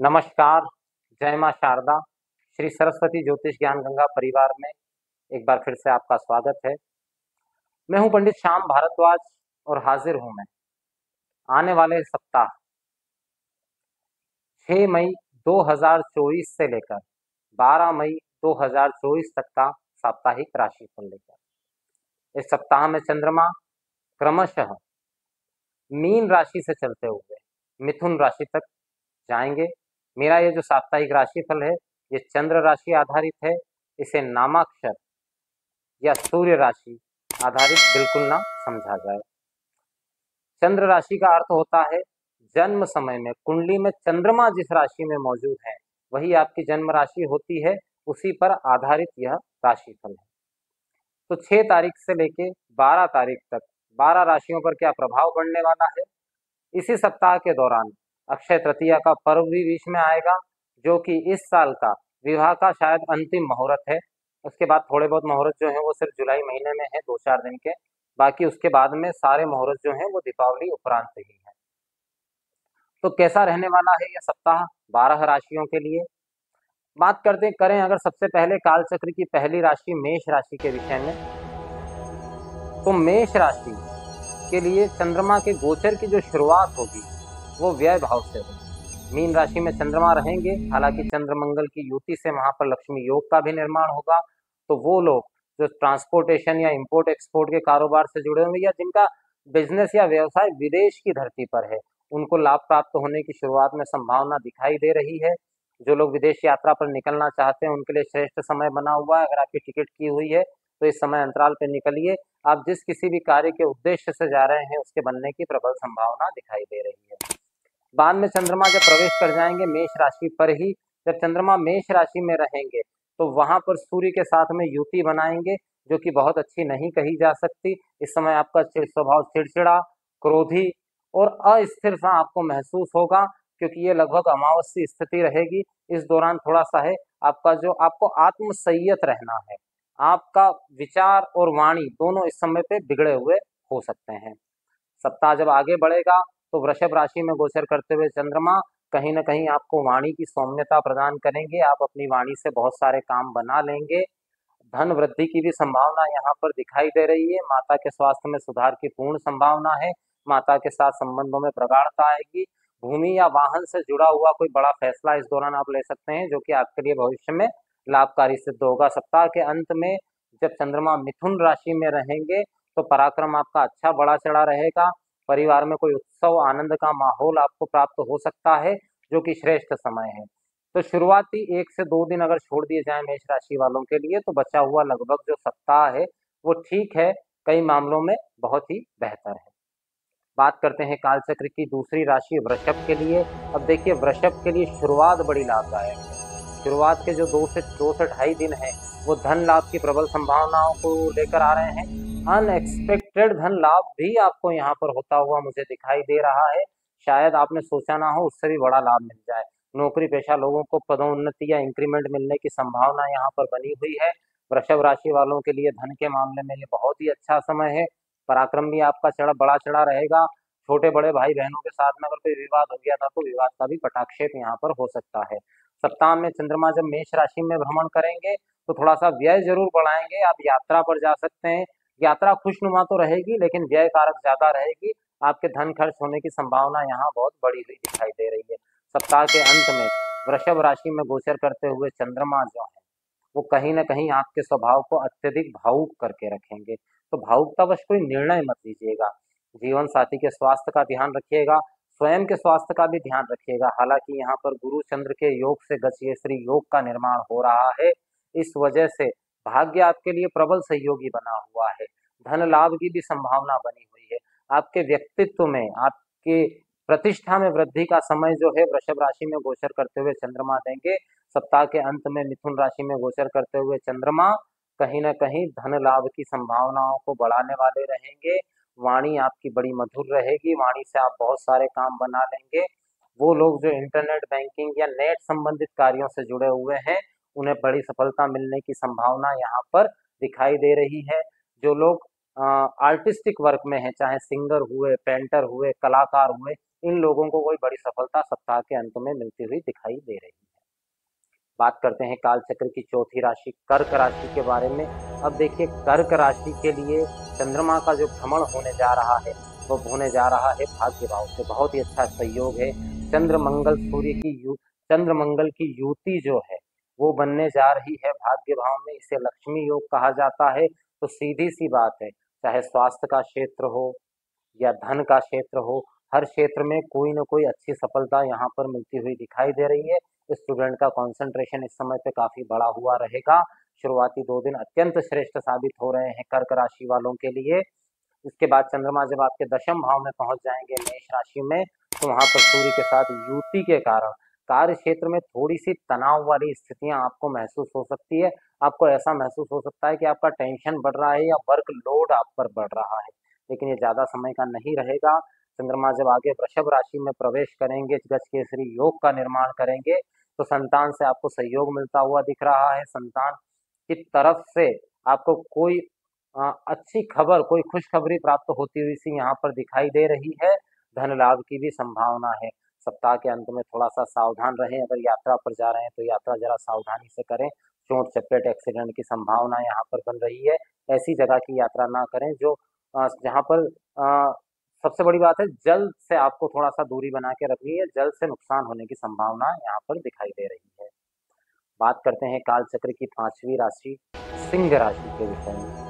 नमस्कार। जय माँ शारदा। श्री सरस्वती ज्योतिष ज्ञान गंगा परिवार में एक बार फिर से आपका स्वागत है। मैं हूं पंडित श्याम भारद्वाज और हाजिर हूं मैं आने वाले सप्ताह 6 मई 2024 से लेकर 12 मई 2024 तक का साप्ताहिक राशिफल लेकर। इस सप्ताह में चंद्रमा क्रमशः मीन राशि से चलते हुए मिथुन राशि तक जाएंगे। मेरा ये जो साप्ताहिक राशिफल है ये चंद्र राशि आधारित है। इसे नामाक्षर या सूर्य राशि आधारित बिल्कुल ना समझा जाए। चंद्र राशि का अर्थ होता है जन्म समय में कुंडली में चंद्रमा जिस राशि में मौजूद है वही आपकी जन्म राशि होती है, उसी पर आधारित यह राशिफल है। तो 6 तारीख से लेके 12 तारीख तक 12 राशियों पर क्या प्रभाव पड़ने वाला है। इसी सप्ताह के दौरान अक्षय तृतीया का पर्व भी बीच में आएगा, जो कि इस साल का विवाह का शायद अंतिम मुहूर्त है। उसके बाद थोड़े बहुत मुहूर्त जो है वो सिर्फ जुलाई महीने में है, 2-4 दिन के। बाकी उसके बाद में सारे मुहूर्त जो है वो दीपावली उपरांत ही है। तो कैसा रहने वाला है यह सप्ताह 12 राशियों के लिए। बात करें अगर सबसे पहले कालचक्र की पहली राशि मेष राशि के विषय में, तो मेष राशि के लिए चंद्रमा के गोचर की जो शुरुआत होगी वो व्यय भाव से होगी। मीन राशि में चंद्रमा रहेंगे, हालांकि चंद्र मंगल की युति से वहां पर लक्ष्मी योग का भी निर्माण होगा। तो वो लोग जो ट्रांसपोर्टेशन या इंपोर्ट एक्सपोर्ट के कारोबार से जुड़े होंगे या जिनका बिजनेस या व्यवसाय विदेश की धरती पर है, उनको लाभ प्राप्त होने की शुरुआत में संभावना दिखाई दे रही है। जो लोग विदेश यात्रा पर निकलना चाहते हैं उनके लिए श्रेष्ठ समय बना हुआ है। अगर आपकी टिकट की हुई है तो इस समय अंतराल पर निकलिए। आप जिस किसी भी कार्य के उद्देश्य से जा रहे हैं उसके बनने की प्रबल संभावना दिखाई दे रही है। बाद में चंद्रमा जब प्रवेश कर जाएंगे मेष राशि पर ही, जब चंद्रमा मेष राशि में रहेंगे तो वहां पर सूर्य के साथ में युति बनाएंगे, जो कि बहुत अच्छी नहीं कही जा सकती। इस समय आपका स्वभाव चिड़चिड़ा, क्रोधी और अस्थिर सा आपको महसूस होगा, क्योंकि ये लगभग अमावस्या स्थिति रहेगी। इस दौरान थोड़ा सा है आपका जो आपको आत्मसंयत रहना है। आपका विचार और वाणी दोनों इस समय पे बिगड़े हुए हो सकते हैं। सप्ताह जब आगे बढ़ेगा तो वृषभ राशि में गोचर करते हुए चंद्रमा कहीं ना कहीं आपको वाणी की सौम्यता प्रदान करेंगे। आप अपनी वाणी से बहुत सारे काम बना लेंगे। धन वृद्धि की भी संभावना यहाँ पर दिखाई दे रही है। माता के स्वास्थ्य में सुधार की पूर्ण संभावना है। माता के साथ संबंधों में प्रगाढ़ता आएगी। भूमि या वाहन से जुड़ा हुआ कोई बड़ा फैसला इस दौरान आप ले सकते हैं, जो कि आपके लिए भविष्य में लाभकारी सिद्ध होगा। सप्ताह के अंत में जब चंद्रमा मिथुन राशि में रहेंगे तो पराक्रम आपका अच्छा बढ़ा चढ़ा रहेगा। परिवार में कोई उत्सव आनंद का माहौल आपको प्राप्त हो सकता है, जो कि श्रेष्ठ समय है। तो शुरुआती 1 से 2 दिन अगर छोड़ दिए जाएं मेष राशि वालों के लिए तो बचा हुआ लगभग जो सप्ताह है वो ठीक है, कई मामलों में बहुत ही बेहतर है। बात करते हैं कालचक्र की दूसरी राशि वृषभ के लिए। अब देखिए वृषभ के लिए शुरुआत बड़ी लाभदायक है। शुरुआत के जो 2 से 2.5 दिन है वो धन लाभ की प्रबल संभावनाओं को लेकर आ रहे हैं। अनएक्सपेक्टेड धन लाभ भी आपको यहाँ पर होता हुआ मुझे दिखाई दे रहा है। शायद आपने सोचा ना हो, उससे भी बड़ा लाभ मिल जाए। नौकरी पेशा लोगों को पदोन्नति या इंक्रीमेंट मिलने की संभावना यहाँ पर बनी हुई है। वृषभ राशि वालों के लिए धन के मामले में ये बहुत ही अच्छा समय है। पराक्रम भी आपका बड़ा चढ़ा रहेगा। छोटे बड़े भाई बहनों के साथ में अगर कोई विवाद हो गया था तो विवाद का भी पटाक्षेप यहाँ पर हो सकता है। सप्ताह में चंद्रमा जब मेष राशि में भ्रमण करेंगे तो थोड़ा सा व्यय जरूर बढ़ाएंगे। आप यात्रा पर जा सकते हैं। यात्रा खुशनुमा तो रहेगी लेकिन व्यय कारक ज्यादा रहेगी। आपके धन खर्च होने की संभावना यहाँ बहुत बड़ी हुई दिखाई दे रही है। सप्ताह के अंत में वृषभ राशि में गोचर करते हुए चंद्रमा जो है वो कहीं ना कहीं आपके स्वभाव को अत्यधिक भावुक करके रखेंगे। तो भावुकतावश कोई निर्णय मत लीजिएगा। जीवन साथी के स्वास्थ्य का ध्यान रखिएगा, स्वयं के स्वास्थ्य का भी ध्यान रखिएगा। हालांकि यहाँ पर गुरु चंद्र के योग से गजकेसरी योग का निर्माण हो रहा है, इस वजह से भाग्य आपके लिए प्रबल सहयोगी बना हुआ है। धन लाभ की भी संभावना बनी हुई है। आपके व्यक्तित्व में, आपके प्रतिष्ठा में वृद्धि का समय जो है वृषभ राशि में गोचर करते हुए चंद्रमा देंगे। सप्ताह के अंत में मिथुन राशि में गोचर करते हुए चंद्रमा कहीं ना कहीं धन लाभ की संभावनाओं को बढ़ाने वाले रहेंगे। वाणी आपकी बड़ी मधुर रहेगी, वाणी से आप बहुत सारे काम बना लेंगे। वो लोग जो इंटरनेट बैंकिंग या नेट संबंधित कार्यों से जुड़े हुए हैं उन्हें बड़ी सफलता मिलने की संभावना यहाँ पर दिखाई दे रही है। जो लोग आर्टिस्टिक वर्क में है, चाहे सिंगर हुए, पेंटर हुए, कलाकार हुए, इन लोगों को कोई बड़ी सफलता सप्ताह के अंत में मिलती हुई दिखाई दे रही है। बात करते हैं काल चक्र की चौथी राशि कर्क राशि के बारे में। अब देखिए, कर्क राशि के लिए चंद्रमा का जो भ्रमण होने जा रहा है वो होने जा रहा है भाग्य भाव से। बहुत ही अच्छा सहयोग है। चंद्र मंगल की युति जो है वो बनने जा रही है भाग्य भाव में। इसे लक्ष्मी योग कहा जाता है। तो सीधी सी बात है, चाहे स्वास्थ्य का क्षेत्र हो या धन का क्षेत्र हो, हर क्षेत्र में कोई ना कोई अच्छी सफलता यहाँ पर मिलती हुई दिखाई दे रही है। स्टूडेंट का कंसंट्रेशन इस समय पे काफी बड़ा हुआ रहेगा। शुरुआती 2 दिन अत्यंत श्रेष्ठ साबित हो रहे हैं कर्क राशि वालों के लिए। इसके बाद चंद्रमा जब आपके दशम भाव में पहुंच जाएंगे मेष राशि में, तो वहां पर सूर्य के साथ युति के कारण कार्य क्षेत्र में थोड़ी सी तनाव वाली स्थितियां आपको महसूस हो सकती है। आपको ऐसा महसूस हो सकता है कि आपका टेंशन बढ़ रहा है या वर्क लोड आप पर बढ़ रहा है, लेकिन ये ज्यादा समय का नहीं रहेगा। चंद्रमा जब आगे वृषभ राशि में प्रवेश करेंगे, गजकेसरी योग का निर्माण करेंगे, तो संतान से आपको सहयोग मिलता हुआ दिख रहा है। संतान की तरफ से आपको कोई अच्छी खबर, कोई खुशखबरी प्राप्त होती हुई सी यहाँ पर दिखाई दे रही है। धन लाभ की भी संभावना है। सप्ताह के अंत में थोड़ा सा सावधान रहें। अगर यात्रा पर जा रहे हैं तो यात्रा जरा सावधानी से करें। चोट चपेट एक्सीडेंट की संभावना यहाँ पर बन रही है। ऐसी जगह की यात्रा ना करें जो जहाँ पर सबसे बड़ी बात है, जल से आपको थोड़ा सा दूरी बना के रखनी है। जल से नुकसान होने की संभावना यहाँ पर दिखाई दे रही है। बात करते हैं काल चक्र की 5वीं राशि सिंह राशि के विषय में।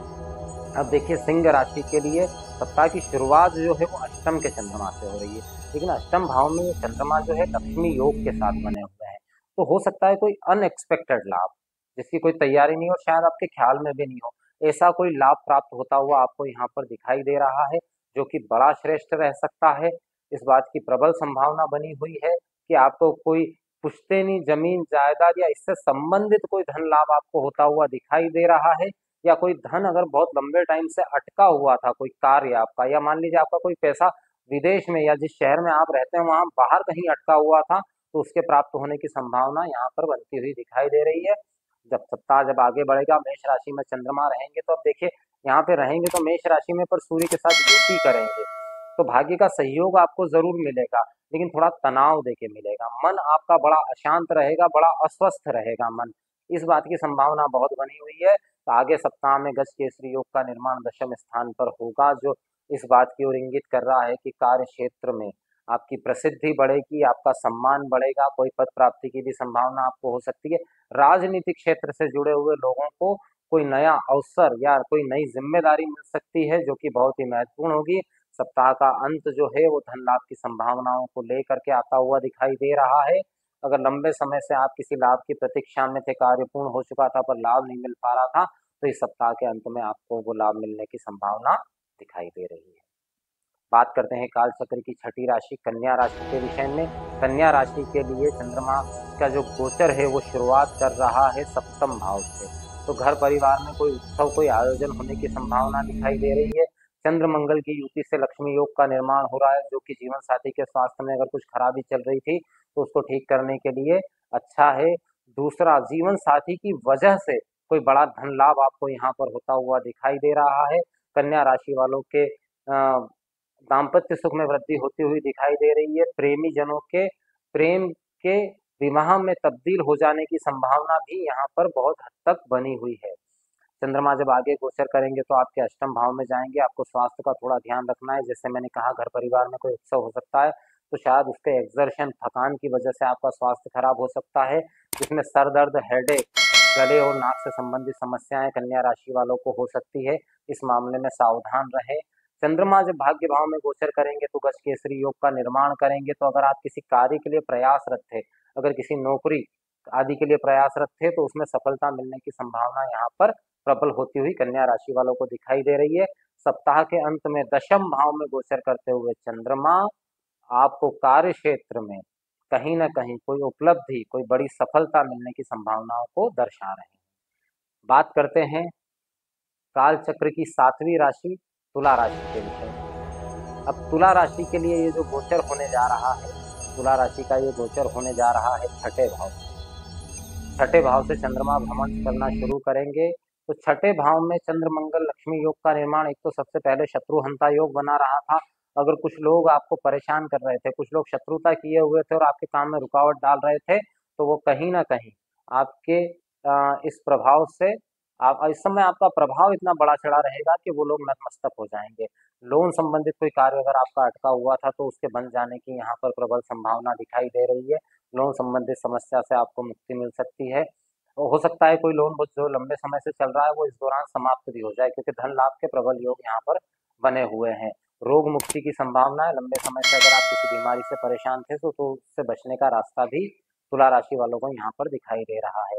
अब देखिए, सिंह राशि के लिए सप्ताह की शुरुआत जो है वो अष्टम के चंद्रमा से हो रही है, लेकिन अष्टम भाव में ये चंद्रमा जो है लक्ष्मी योग के साथ बने हुए हैं। तो हो सकता है कोई अनएक्सपेक्टेड लाभ, जिसकी कोई तैयारी नहीं हो, शायद आपके ख्याल में भी नहीं हो, ऐसा कोई लाभ प्राप्त होता हुआ आपको यहाँ पर दिखाई दे रहा है, जो कि बड़ा श्रेष्ठ रह सकता है। इस बात की प्रबल संभावना बनी हुई है कि आपको कोई पुश्तैनी जमीन जायदाद या इससे संबंधित कोई धन लाभ आपको होता हुआ दिखाई दे रहा है। या कोई धन अगर बहुत लंबे टाइम से अटका हुआ था, कोई कार्य आपका, या मान लीजिए आपका कोई पैसा विदेश में या जिस शहर में आप रहते हैं वहां बाहर कहीं अटका हुआ था, तो उसके प्राप्त होने की संभावना यहाँ पर बनती हुई दिखाई दे रही है। जब आगे बढ़ेगा, मेष राशि में चंद्रमा रहेंगे, तो अब देखिए यहाँ पे रहेंगे तो मेष राशि में पर सूर्य के साथ युति करेंगे, तो भाग्य का सहयोग आपको जरूर मिलेगा, लेकिन थोड़ा तनाव देके मिलेगा। मन आपका बड़ा अशांत रहेगा, बड़ा अस्वस्थ रहेगा मन, इस बात की संभावना बहुत बनी हुई है। तो आगे सप्ताह में गजकेसरी योग का निर्माण दशम स्थान पर होगा, जो इस बात की ओर इंगित कर रहा है कि कार्य क्षेत्र में आपकी प्रसिद्धि बढ़ेगी, आपका सम्मान बढ़ेगा, कोई पद प्राप्ति की भी संभावना आपको हो सकती है। राजनीतिक क्षेत्र से जुड़े हुए लोगों को कोई नया अवसर या कोई नई जिम्मेदारी मिल सकती है, जो कि बहुत ही महत्वपूर्ण होगी। सप्ताह का अंत जो है वो धन लाभ की संभावनाओं को लेकर के आता हुआ दिखाई दे रहा है। अगर लंबे समय से आप किसी लाभ की प्रतीक्षा में थे, कार्य पूर्ण हो चुका था पर लाभ नहीं मिल पा रहा था, तो इस सप्ताह के अंत में आपको वो लाभ मिलने की संभावना दिखाई दे रही है। बात करते हैं काल चक्र की 6ठी राशि कन्या राशि के विषय में। कन्या राशि के लिए चंद्रमा का जो गोचर है वो शुरुआत कर रहा है 7म भाव से, तो घर परिवार में कोई उत्सव, कोई आयोजन होने की संभावना दिखाई दे रही है। चंद्र मंगल की युति से लक्ष्मी योग का निर्माण हो रहा है, जो कि जीवन साथी के स्वास्थ्य में अगर कुछ खराबी चल रही थी तो उसको ठीक करने के लिए अच्छा है। दूसरा, जीवन साथी की वजह से कोई बड़ा धन लाभ आपको यहाँ पर होता हुआ दिखाई दे रहा है। कन्या राशि वालों के दाम्पत्य सुख में वृद्धि होती हुई दिखाई दे रही है। प्रेमी जनों के प्रेम के विवाह में तब्दील हो जाने की संभावना भी यहाँ पर बहुत हद तक बनी हुई है। चंद्रमा जब आगे गोचर करेंगे तो आपके अष्टम भाव में जाएंगे। आपको स्वास्थ्य का थोड़ा ध्यान रखना है। जैसे मैंने कहा, घर परिवार में कोई उत्सव हो सकता है, तो शायद उसके एक्सर्शन, थकान की वजह से आपका स्वास्थ्य खराब हो सकता है, जिसमें सर दर्द, हेडेक, गले और नाक से संबंधित समस्याएं कन्या राशि वालों को हो सकती है। इस मामले में सावधान रहें। चंद्रमा जब भाग्य भाव में गोचर करेंगे तो गजकेसरी योग का निर्माण करेंगे, तो अगर आप किसी कार्य के लिए प्रयासरत थे, अगर किसी नौकरी आदि के लिए प्रयासरत थे, तो उसमें सफलता मिलने की संभावना यहाँ पर प्रबल होती हुई कन्या राशि वालों को दिखाई दे रही है। सप्ताह के अंत में दशम भाव में गोचर करते हुए चंद्रमा आपको कार्य क्षेत्र में कहीं ना कहीं कोई उपलब्धि, कोई बड़ी सफलता मिलने की संभावनाओं को दर्शा रहे हैं। बात करते हैं काल चक्र की 7वीं राशि तुला राशि के विषय में। अब तुला राशि के लिए ये जो गोचर होने जा रहा है, तुला राशि का ये गोचर होने जा रहा है 6ठे भाव से। 6ठे भाव से चंद्रमा भ्रमण करना शुरू करेंगे तो छठे भाव में चंद्र मंगल लक्ष्मी योग का निर्माण, एक तो सबसे पहले शत्रुहंता योग बना रहा था। अगर कुछ लोग आपको परेशान कर रहे थे, कुछ लोग शत्रुता किए हुए थे और आपके काम में रुकावट डाल रहे थे, तो वो कहीं ना कहीं आपके इस प्रभाव से, आप इस समय आपका प्रभाव इतना बड़ा चढ़ा रहेगा कि वो लोग नतमस्तक हो जाएंगे। लोन संबंधित कोई कार्य अगर आपका अटका हुआ था तो उसके बन जाने की यहाँ पर प्रबल संभावना दिखाई दे रही है। लोन संबंधित समस्या से आपको मुक्ति मिल सकती है। हो सकता है कोई लोन जो लंबे समय से चल रहा है वो इस दौरान समाप्त भी हो जाए, क्योंकि धन लाभ के प्रबल योग यहाँ पर बने हुए हैं। रोग मुक्ति की संभावना है। लंबे समय से अगर आप किसी बीमारी से परेशान थे तो उससे बचने का रास्ता भी तुला राशि वालों को यहाँ पर दिखाई दे रहा है।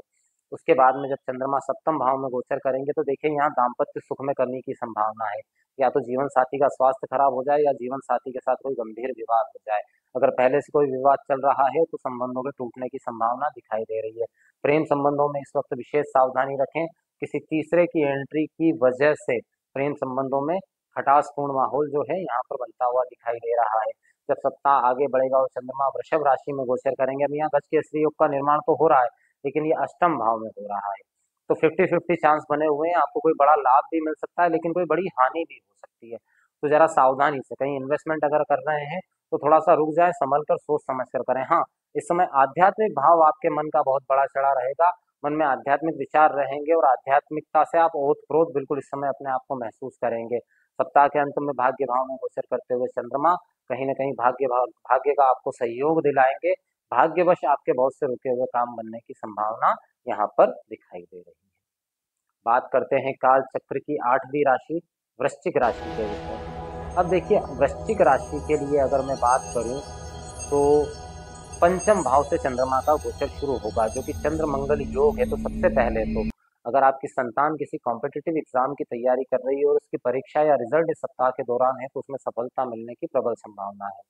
उसके बाद में जब चंद्रमा सप्तम भाव में गोचर करेंगे तो देखिए यहाँ दाम्पत्य सुख में कमी की संभावना है। या तो जीवन साथी का स्वास्थ्य खराब हो जाए या जीवन साथी के साथ कोई गंभीर विवाद हो जाए। अगर पहले से कोई विवाद चल रहा है तो संबंधों के टूटने की संभावना दिखाई दे रही है। प्रेम संबंधों में इस वक्त विशेष सावधानी रखें। किसी तीसरे की एंट्री की वजह से प्रेम संबंधों में खटासपूर्ण माहौल जो है यहाँ पर बनता हुआ दिखाई दे रहा है। जब सप्ताह आगे बढ़ेगा और चंद्रमा वृषभ राशि में गोचर करेंगे, अब यहाँ गजकेसरी योग का निर्माण तो हो रहा है लेकिन ये अष्टम भाव में हो रहा है। तो 50-50 चांस बने हुए हैं। आपको कोई बड़ा लाभ भी मिल सकता है लेकिन कोई बड़ी हानि भी हो सकती है। तो जरा सावधानी से कहीं इन्वेस्टमेंट अगर कर रहे हैं तो थोड़ा सा रुक जाए, संभल कर सोच समझ कर करें। हाँ, इस समय आध्यात्मिक भाव आपके मन का बहुत बड़ा चढ़ा रहेगा। मन में आध्यात्मिक विचार रहेंगे और आध्यात्मिकता से आप ओतप्रोत बिल्कुल इस समय अपने आप को महसूस करेंगे। सप्ताह के अंत में भाग्य भाव में गोचर करते हुए चंद्रमा कहीं ना कहीं भाग्य का आपको सहयोग दिलाएंगे। भाग्यवश आपके बहुत से रुके हुए काम बनने की संभावना यहाँ पर दिखाई दे रही है। बात करते हैं काल चक्र की 8वीं राशि वृश्चिक राशि के विषय। अब देखिए वृश्चिक राशि के लिए अगर मैं बात करूं तो पंचम भाव से चंद्रमा का गोचर शुरू होगा, जो कि चंद्र मंगल योग है। तो सबसे पहले तो अगर आपकी संतान किसी कॉम्पिटिटिव एग्जाम की तैयारी कर रही है और उसकी परीक्षा या रिजल्ट इस सप्ताह के दौरान है तो उसमें सफलता मिलने की प्रबल संभावना है।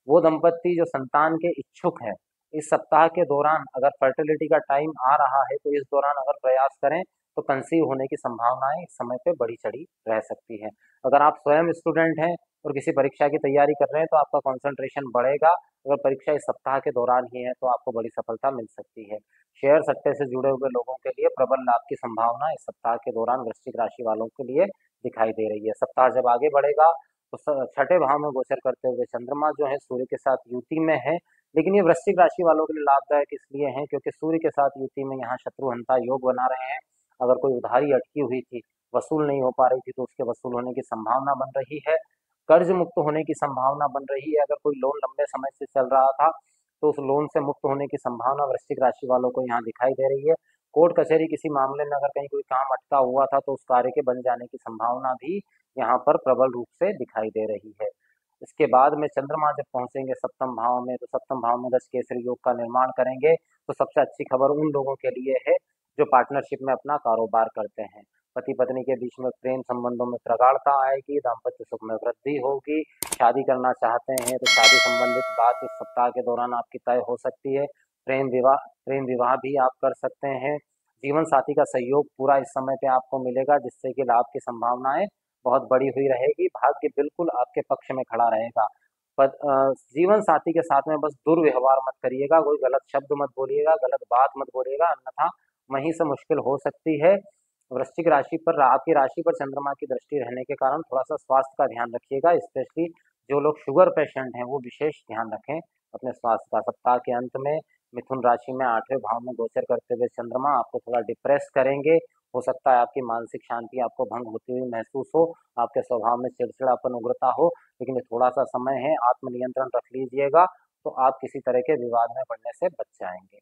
वो दंपत्ति जो संतान के इच्छुक हैं, इस सप्ताह के दौरान अगर फर्टिलिटी का टाइम आ रहा है तो इस दौरान अगर प्रयास करें तो कंसीव होने की संभावनाएं इस समय पे बढ़ी चढ़ी रह सकती है। अगर आप स्वयं स्टूडेंट हैं और किसी परीक्षा की तैयारी कर रहे हैं तो आपका कंसंट्रेशन बढ़ेगा। अगर परीक्षा इस सप्ताह के दौरान ही है तो आपको बड़ी सफलता मिल सकती है। शेयर सट्टे से जुड़े हुए लोगों के लिए प्रबल लाभ की संभावना इस सप्ताह के दौरान वृश्चिक राशि वालों के लिए दिखाई दे रही है। सप्ताह जब आगे बढ़ेगा तो छठे भाव में गोचर करते हुए चंद्रमा जो है सूर्य के साथ युति में है। लेकिन ये वृश्चिक राशि वालों के लिए लाभदायक इसलिए है क्योंकि सूर्य के साथ युति में यहाँ शत्रुहंता योग बना रहे हैं। अगर कोई उधारी अटकी हुई थी, वसूल नहीं हो पा रही थी, तो उसके वसूल होने की संभावना बन रही है। कर्ज मुक्त होने की संभावना बन रही है। अगर कोई लोन लंबे समय से चल रहा था तो उस लोन से मुक्त होने की संभावना वृश्चिक राशि वालों को यहाँ दिखाई दे रही है। कोर्ट कचहरी किसी मामले में अगर कहीं कोई काम अटका हुआ था तो उस कार्य के बन जाने की संभावना भी यहाँ पर प्रबल रूप से दिखाई दे रही है। इसके बाद में चंद्रमा जब पहुंचेंगे सप्तम भाव में तो सप्तम भाव में दस केसरी योग का निर्माण करेंगे। तो सबसे अच्छी खबर उन लोगों के लिए है जो पार्टनरशिप में अपना कारोबार करते हैं। पति पत्नी के बीच में प्रेम संबंधों में प्रगाढ़ता आएगी, दाम्पत्य सुख में वृद्धि होगी। शादी करना चाहते हैं तो शादी संबंधित बात इस सप्ताह के दौरान आपकी तय हो सकती है। प्रेम विवाह भी आप कर सकते हैं। जीवन साथी का सहयोग पूरा इस समय पे आपको मिलेगा जिससे कि लाभ की संभावनाएं बहुत बड़ी हुई रहेगी। भाग्य बिल्कुल आपके पक्ष में खड़ा रहेगा। पर जीवन साथी के साथ में बस दुर्व्यवहार मत करिएगा, कोई गलत शब्द मत बोलिएगा, गलत बात मत बोलिएगा, अन्यथा वहीं से मुश्किल हो सकती है। वृश्चिक राशि पर आपकी राशि पर चंद्रमा की दृष्टि रहने के कारण थोड़ा सा स्वास्थ्य का ध्यान रखिएगा। स्पेशली जो लोग शुगर पेशेंट हैं वो विशेष ध्यान रखें अपने स्वास्थ्य का। सप्ताह के अंत में मिथुन राशि में 8वें भाव में गोचर करते हुए चंद्रमा आपको थोड़ा डिप्रेस करेंगे। हो सकता है आपकी मानसिक शांति आपको भंग होती हुई महसूस हो, आपके स्वभाव में चिड़चिड़ापन उग्रता हो, लेकिन ये थोड़ा सा समय है, आत्मनियंत्रण रख लीजिएगा तो आप किसी तरह के विवाद में पड़ने से बच जाएंगे।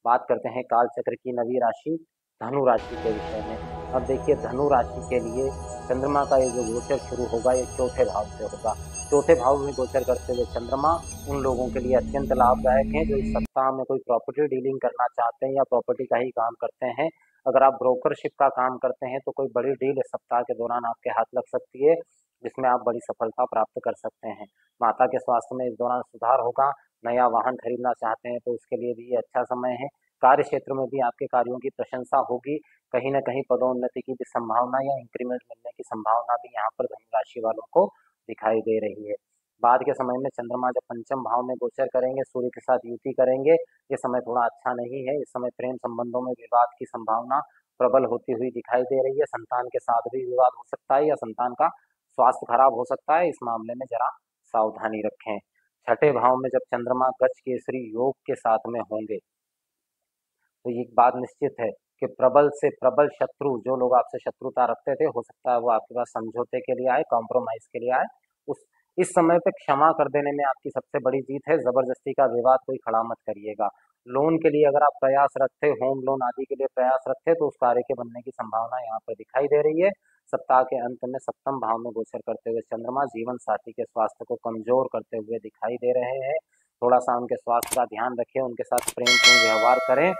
बात करते हैं काल चक्र की 9वीं राशि धनु राशि के विषय में। अब देखिए धनु राशि के लिए चंद्रमा का ये जो गोचर शुरू होगा ये चौथे भाव से होगा। चौथे भाव में गोचर करते हुए चंद्रमा उन लोगों के लिए अत्यंत लाभदायक है जो इस सप्ताह में कोई प्रॉपर्टी डीलिंग करना चाहते हैं या प्रॉपर्टी का ही काम करते हैं। अगर आप ब्रोकरशिप का काम करते हैं तो कोई बड़ी डील इस सप्ताह के दौरान आपके हाथ लग सकती है जिसमें आप बड़ी सफलता प्राप्त कर सकते हैं। माता के स्वास्थ्य में इस दौरान सुधार होगा। नया वाहन खरीदना चाहते हैं तो उसके लिए भी अच्छा समय है। कार्य क्षेत्र में भी आपके कार्यों की प्रशंसा होगी। कहीं ना कहीं पदोन्नति की भी संभावना या इंक्रीमेंट मिलने की संभावना भी यहाँ पर धनु राशि वालों को दिखाई दे रही है। बाद के समय में चंद्रमा जब पंचम भाव में गोचर करेंगे, सूर्य के साथ युति करेंगे, ये समय थोड़ा अच्छा नहीं है। इस समय प्रेम संबंधों में विवाद की संभावना प्रबल होती हुई दिखाई दे रही है। संतान के साथ भी विवाद हो सकता है या संतान का स्वास्थ्य खराब हो सकता है, इस मामले में जरा सावधानी रखें। छठे भाव में जब चंद्रमा गज केसरी योग के साथ में होंगे तो ये बात निश्चित है कि प्रबल से प्रबल शत्रु, जो लोग आपसे शत्रुता रखते थे, हो सकता है वो आपके पास समझौते के लिए आए, कॉम्प्रोमाइज के लिए आए। उस इस समय पे क्षमा कर देने में आपकी सबसे बड़ी जीत है। जबरदस्ती का विवाद कोई खड़ा मत करिएगा। लोन के लिए अगर आप प्रयास रखते, होम लोन आदि के लिए प्रयास रखते, तो उस कार्य के बनने की संभावना यहाँ पर दिखाई दे रही है। सप्ताह के अंत में सप्तम भाव में गोचर करते हुए चंद्रमा जीवन साथी के स्वास्थ्य को कमजोर करते हुए दिखाई दे रहे हैं। थोड़ा सा उनके स्वास्थ्य का ध्यान रखें, उनके साथ प्रेमपूर्ण व्यवहार करें,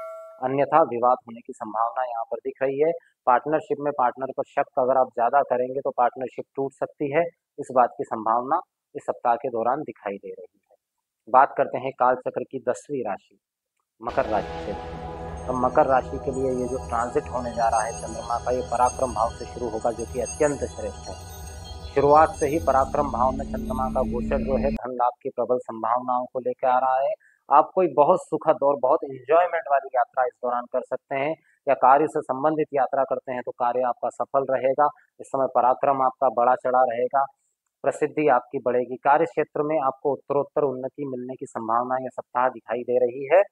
अन्यथा विवाद होने की संभावना यहाँ पर दिख रही है। पार्टनरशिप में पार्टनर पर शक अगर आप ज्यादा करेंगे तो पार्टनरशिप टूट सकती है, इस बात की संभावना इस सप्ताह के दौरान दिखाई दे रही है। बात करते हैं काल चक्र की 10वीं राशि मकर राशि से। तो मकर राशि के लिए ये जो ट्रांजिट होने जा रहा है चंद्रमा का, ये पराक्रम भाव से शुरू होगा, जो कि अत्यंत श्रेष्ठ है। शुरुआत से ही पराक्रम भाव में चंद्रमा का गोचर जो है धन लाभ की प्रबल संभावनाओं को लेकर आ रहा है। आप कोई बहुत सुखद और बहुत इंजॉयमेंट वाली यात्रा इस दौरान कर सकते हैं, या कार्य से संबंधित यात्रा करते हैं तो कार्य आपका सफल रहेगा। इस समय पराक्रम आपका बड़ा चढ़ा रहेगा, प्रसिद्धि आपकी बढ़ेगी। कार्य क्षेत्र में आपको उत्तरोत्तर उन्नति मिलने की संभावना यह सप्ताह दिखाई दे रही है।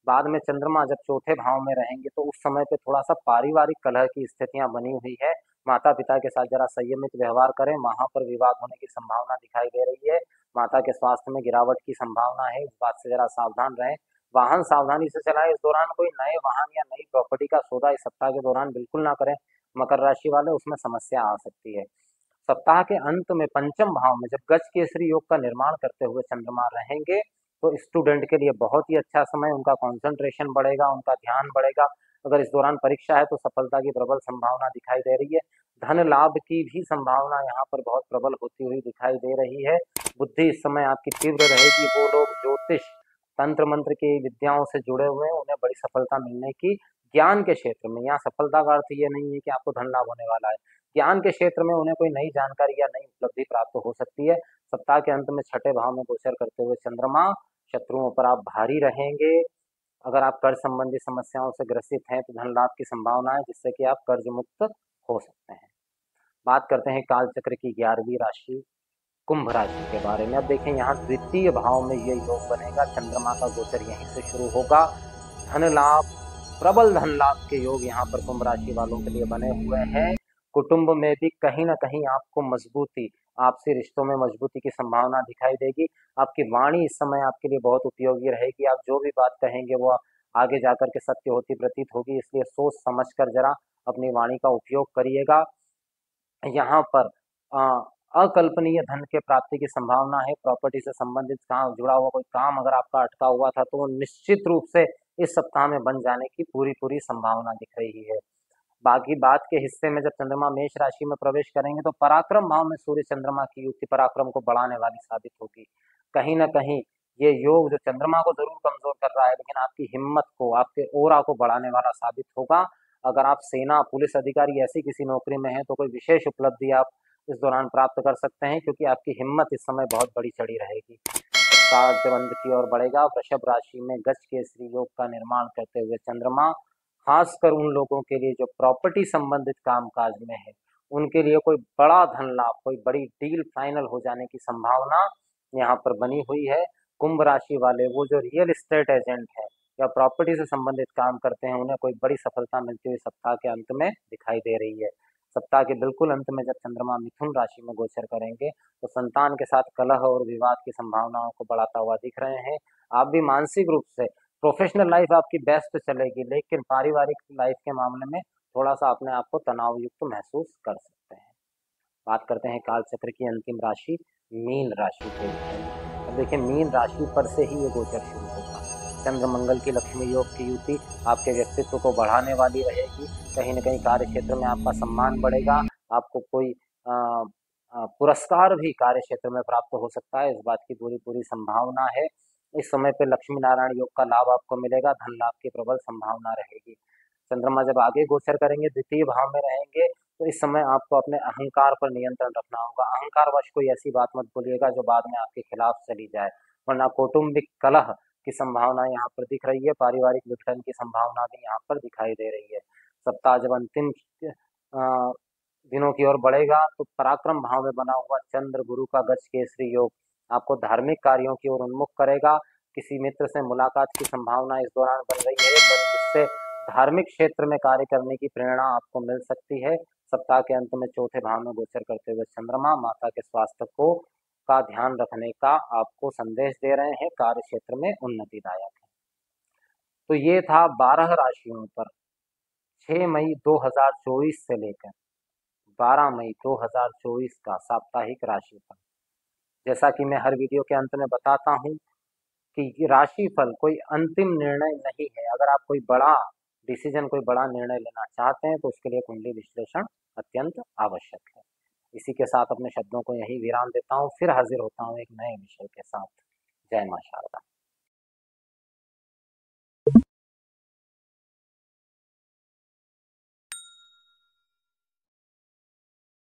बाद में चंद्रमा जब चौथे भाव में रहेंगे तो उस समय पे थोड़ा सा पारिवारिक कलह की स्थितियां बनी हुई है। माता पिता के साथ जरा संयमित व्यवहार करें, वहां पर विवाद होने की संभावना दिखाई दे रही है। माता के स्वास्थ्य में गिरावट की संभावना है, इस बात से जरा सावधान रहें। वाहन सावधानी से चलाएं। इस दौरान कोई नए वाहन या नई प्रॉपर्टी का सौदा इस सप्ताह के दौरान बिल्कुल ना करें मकर राशि वाले, उसमें समस्या आ सकती है। सप्ताह के अंत में पंचम भाव में जब गज केसरी योग का निर्माण करते हुए चंद्रमा रहेंगे तो स्टूडेंट के लिए बहुत ही अच्छा समय, उनका कंसंट्रेशन बढ़ेगा, उनका ध्यान बढ़ेगा। अगर इस दौरान परीक्षा है तो सफलता की प्रबल संभावना दिखाई दे रही है। धन लाभ की भी संभावना यहाँ पर बहुत प्रबल होती हुई दिखाई दे रही है। बुद्धि इस समय आपकी तीव्र रहेगी। वो लोग ज्योतिष तंत्र मंत्र की विद्याओं से जुड़े हुए हैं, उन्हें बड़ी सफलता मिलने की, ज्ञान के क्षेत्र में, यहाँ सफलता का अर्थ ये नहीं है कि आपको धन लाभ होने वाला है, ज्ञान के क्षेत्र में उन्हें कोई नई जानकारी या नई उपलब्धि प्राप्त हो सकती है। सप्ताह के अंत में छठे भाव में गोचर करते हुए चंद्रमा, शत्रुओं पर आप भारी रहेंगे। अगर आप कर्ज संबंधी समस्याओं से ग्रसित हैं तो धन लाभ की संभावना है, जिससे कि आप कर्ज मुक्त हो सकते हैं। बात करते हैं काल चक्र की 11वीं राशि कुंभ राशि के बारे में। अब देखें, यहाँ द्वितीय भाव में ये योग बनेगा, चंद्रमा का गोचर यहीं से शुरू होगा। धन लाभ, प्रबल धन लाभ के योग यहाँ पर कुंभ राशि वालों के लिए बने हुए हैं। कुटुंब में भी कहीं ना कहीं आपको मजबूती, आपसी रिश्तों में मजबूती की संभावना दिखाई देगी। आपकी वाणी इस समय आपके लिए बहुत उपयोगी रहेगी। आप जो भी बात कहेंगे वो आगे जाकर के सत्य होती प्रतीत होगी, इसलिए सोच समझकर जरा अपनी वाणी का उपयोग करिएगा। यहाँ पर अकल्पनीय धन के प्राप्ति की संभावना है। प्रॉपर्टी से संबंधित काम, जुड़ा हुआ कोई काम अगर आपका अटका हुआ था तो वो निश्चित रूप से इस सप्ताह में बन जाने की पूरी पूरी संभावना दिख रही है। बाकी बात के हिस्से में जब चंद्रमा मेष राशि में प्रवेश करेंगे तो पराक्रम भाव में सूर्य चंद्रमा की युति पराक्रम को बढ़ाने वाली साबित होगी। कहीं ना कहीं ये योग जो चंद्रमा को जरूर कमजोर कर रहा है, लेकिन आपकी हिम्मत को, आपके ओरा को बढ़ाने वाला साबित होगा। अगर आप सेना, पुलिस अधिकारी ऐसी किसी नौकरी में हैं तो कोई विशेष उपलब्धि आप इस दौरान प्राप्त कर सकते हैं, क्योंकि आपकी हिम्मत इस समय बहुत बड़ी चढ़ी रहेगी। सातवंत की ओर बढ़ेगा। वृषभ राशि में गज केसरी योग का निर्माण करते हुए चंद्रमा, खासकर उन लोगों के लिए जो प्रॉपर्टी संबंधित कामकाज में है, उनके लिए कोई बड़ा धन लाभ, कोई बड़ी डील फाइनल हो जाने की संभावना यहाँ पर बनी हुई है। कुंभ राशि वाले, वो जो रियल एस्टेट एजेंट है या प्रॉपर्टी से संबंधित काम करते हैं, उन्हें कोई बड़ी सफलता मिलती हुई सप्ताह के अंत में दिखाई दे रही है। सप्ताह के बिल्कुल अंत में जब चंद्रमा मिथुन राशि में गोचर करेंगे तो संतान के साथ कलह और विवाद की संभावनाओं को बढ़ाता हुआ दिख रहे हैं। आप भी मानसिक रूप से, प्रोफेशनल लाइफ आपकी बेस्ट चलेगी, लेकिन पारिवारिक लाइफ के मामले में थोड़ा सा अपने आप को तनाव युक्त महसूस कर सकते हैं। बात करते हैं काल चक्र की अंतिम राशि मीन राशि के विषय में। अब देखिए, मीन राशि पर से ही ये गोचर शुरू होगा। चंद्र मंगल की लक्ष्मी योग की युति आपके व्यक्तित्व को बढ़ाने वाली रहेगी। कहीं ना कहीं कार्य क्षेत्र में आपका सम्मान बढ़ेगा। आपको कोई पुरस्कार भी कार्य क्षेत्र में प्राप्त हो सकता है, इस बात की पूरी पूरी संभावना है। इस समय पे लक्ष्मी नारायण योग का लाभ आपको मिलेगा, धन लाभ की प्रबल संभावना रहेगी। चंद्रमा जब आगे गोचर करेंगे, द्वितीय भाव में रहेंगे, तो इस समय आपको अपने अहंकार पर नियंत्रण रखना होगा। अहंकार वश कोई ऐसी बात मत बोलिएगा जो बाद में आपके खिलाफ चली जाए, वरना कौटुंबिक कलह की संभावना यहाँ पर दिख रही है। पारिवारिक विघटन की संभावना भी यहाँ पर दिखाई दे रही है। सप्ताह जब अंतिम अ, दिनों की ओर बढ़ेगा तो पराक्रम भाव में बना हुआ चंद्र गुरु का गज केसरी योग आपको धार्मिक कार्यों की ओर उन्मुख करेगा। किसी मित्र से मुलाकात की संभावना इस दौरान बन रही है, जिससे धार्मिक क्षेत्र में कार्य करने की प्रेरणा आपको मिल सकती है। सप्ताह के अंत में चौथे भाव में गोचर करते हुए चंद्रमा माता के स्वास्थ्य को का ध्यान रखने का आपको संदेश दे रहे हैं, कार्य क्षेत्र में उन्नतिदायक है। तो ये था 12 राशियों पर 6 मई 2024 से लेकर 12 मई 2024 का साप्ताहिक राशिफल। जैसा कि मैं हर वीडियो के अंत में बताता हूँ कि राशिफल कोई अंतिम निर्णय नहीं है। अगर आप कोई बड़ा डिसीजन, कोई बड़ा निर्णय लेना चाहते हैं तो उसके लिए कुंडली विश्लेषण अत्यंत आवश्यक है। इसी के साथ अपने शब्दों को यही विराम देता हूँ, फिर हाजिर होता हूँ एक नए विषय के साथ। जय मां शारदा।